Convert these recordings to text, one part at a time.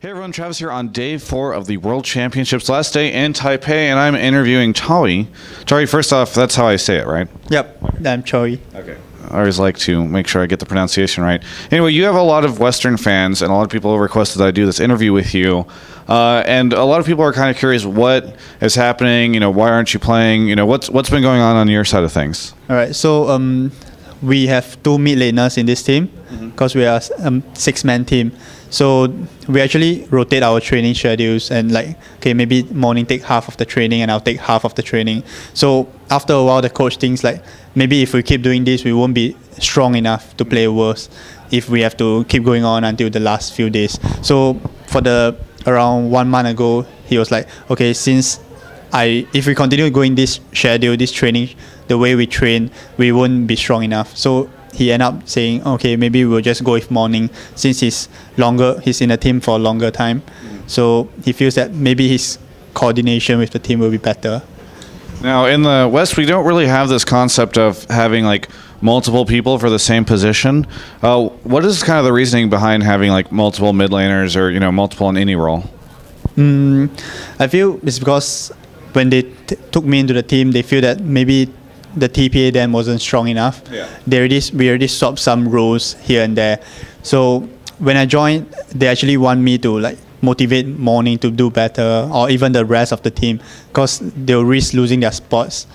Hey everyone, Travis here on day 4 of the World Championships, last day in Taipei, and I'm interviewing Chawy. Chawy, first off, that's how I say it, right? Yep, I'm Chawy. Okay. I always like to make sure I get the pronunciation right. Anyway, you have a lot of Western fans, and a lot of people have requested that I do this interview with you. And a lot of people are kind of curious what is happening, why aren't you playing, what's been going on your side of things? All right, so we have 2 mid laners in this team because we are a 6-man team. So we actually rotate our training schedules and maybe morning take half of the training and I'll take half of the training. So after a while, the coach thinks maybe if we keep doing this, we won't be strong enough to play Worlds if we have to keep going on until the last few days. So for around 1 month ago, he was like, okay, if we continue going this schedule, this training, the way we train, we won't be strong enough. So he ended up saying, okay, maybe we'll just go with morning since he's in the team for a longer time. So he feels that maybe his coordination with the team will be better. Now, in the West, we don't really have this concept of having multiple people for the same position. What is kind of the reasoning behind having multiple mid laners or multiple in any role? I feel it's because when they took me into the team, they feel that maybe the TPA then wasn't strong enough. Yeah. We already swapped some roles here and there. So when I joined, they actually want me to motivate morning to do better, or even the rest of the team, because they'll risk losing their spots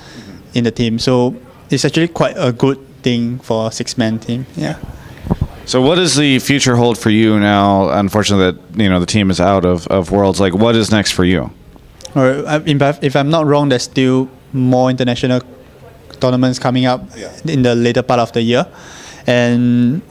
in the team. So it's actually quite a good thing for a 6-man team. Yeah. So what does the future hold for you now? Unfortunately, that the team is out of Worlds. What is next for you? Or if I'm not wrong, there's still more international tournaments coming up in the later part of the year, and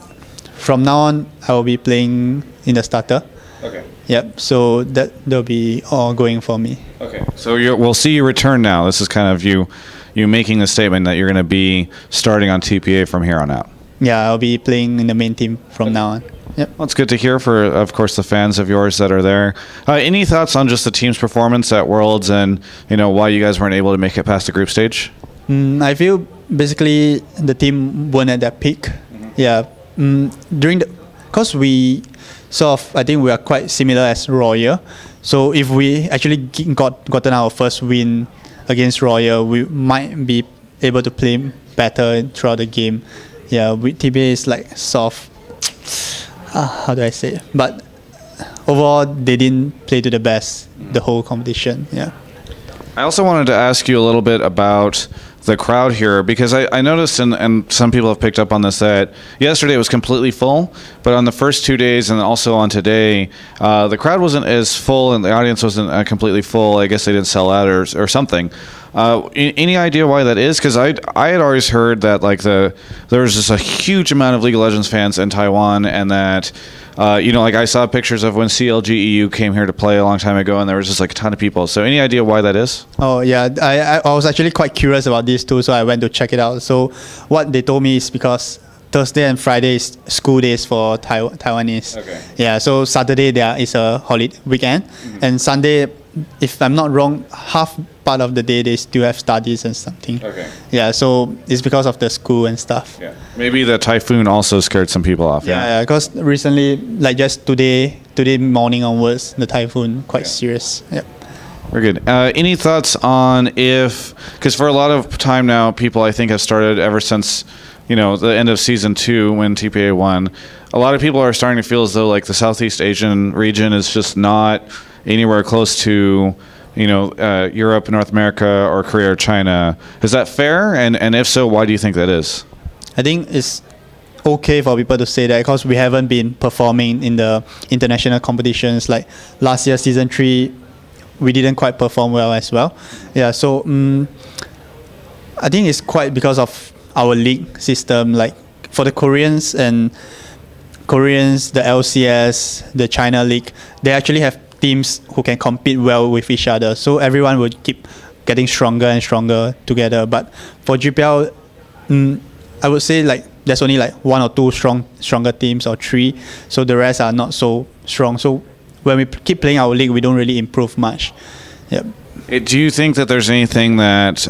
from now on I will be playing in the starter. Okay. Yep. So that'll be all going for me. Okay. So we'll see you return now. This is kind of you making the statement that you're going to be starting on TPA from here on out. Yeah, I'll be playing in the main team from now on. Yep. Well, it's good to hear for, of course, the fans of yours that are there. Any thoughts on just the team's performance at Worlds and why you guys weren't able to make it past the group stage? I feel basically the team weren't at their peak. Yeah, because we I think we are quite similar as Royal. So if we actually gotten our first win against Royal, we might be able to play better throughout the game. Yeah, TPA is soft. How do I say it? But overall, they didn't play to the best the whole competition. Yeah. I also wanted to ask you a little bit about the crowd here, because I noticed, and some people have picked up on this, that yesterday was completely full, but on the first 2 days and also on today, the crowd wasn't as full and the audience wasn't completely full. I guess they didn't sell out or something. Any idea why that is? Because I had always heard that there was just a huge amount of League of Legends fans in Taiwan, and that I saw pictures of when CLG came here to play a long time ago, and there was just a ton of people. So any idea why that is? Oh yeah, I was actually quite curious about this too, so I went to check it out. So what they told me is because Thursday and Friday is school days for Taiwanese. Okay. Yeah, so Saturday there is a holiday weekend, and Sunday, if I'm not wrong, half part of the day they still have studies and something. Okay. Yeah, so it's because of the school and stuff. Yeah. Maybe the typhoon also scared some people off. Yeah, because recently, just today morning onwards, the typhoon quite serious. Yeah. Very good. Any thoughts on because for a lot of time now, people I think have started ever since the end of season 2 when TPA won. A lot of people are starting to feel as though the Southeast Asian region is just not anywhere close to Europe, North America, or Korea or China. Is that fair? And if so, why do you think that is? I think it's okay for people to say that because we haven't been performing in the international competitions. Like last year, season 3, we didn't quite perform well as well. Yeah, so I think it's quite because of our league system. For the Koreans, the LCS, the China League, they actually have teams who can compete well with each other. So everyone would keep getting stronger and stronger together. But for GPL, I would say there's only 1 or 2 stronger teams, or 3. So the rest are not so strong. So when we keep playing our league, we don't really improve much. Yep. Do you think that there's anything that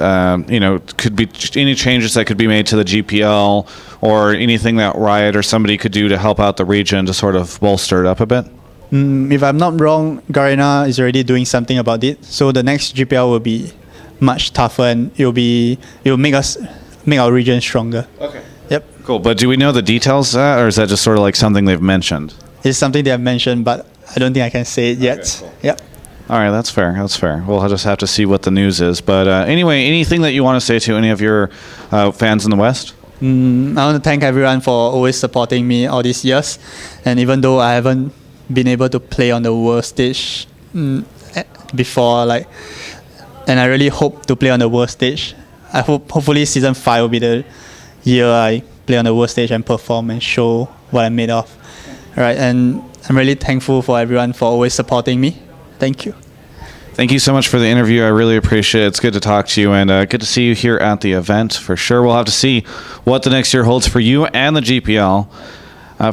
could be any changes that could be made to the GPL, or anything that Riot or somebody could do to help out the region to sort of bolster it up a bit? If I'm not wrong, Garena is already doing something about it. So the next GPL will be much tougher, and it will make our region stronger. Okay. Yep. Cool. But do we know the details of that, or is that just sort of like something they've mentioned? It's something they have mentioned, but I don't think I can say it yet. Cool. Yep. All right, that's fair. That's fair. We'll just have to see what the news is. But anyway, anything that you want to say to any of your fans in the West? I want to thank everyone for always supporting me all these years. And even though I haven't been able to play on the world stage before, and I really hope to play on the world stage. I hopefully season 5 will be the year I play on the world stage and perform and show what I'm made of. All right, and I'm really thankful for everyone for always supporting me. Thank you. Thank you so much for the interview. I really appreciate it. It's good to talk to you, and good to see you here at the event for sure. We'll have to see what the next year holds for you and the GPL.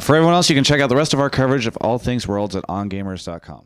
For everyone else, you can check out the rest of our coverage of all things Worlds at ongamers.com.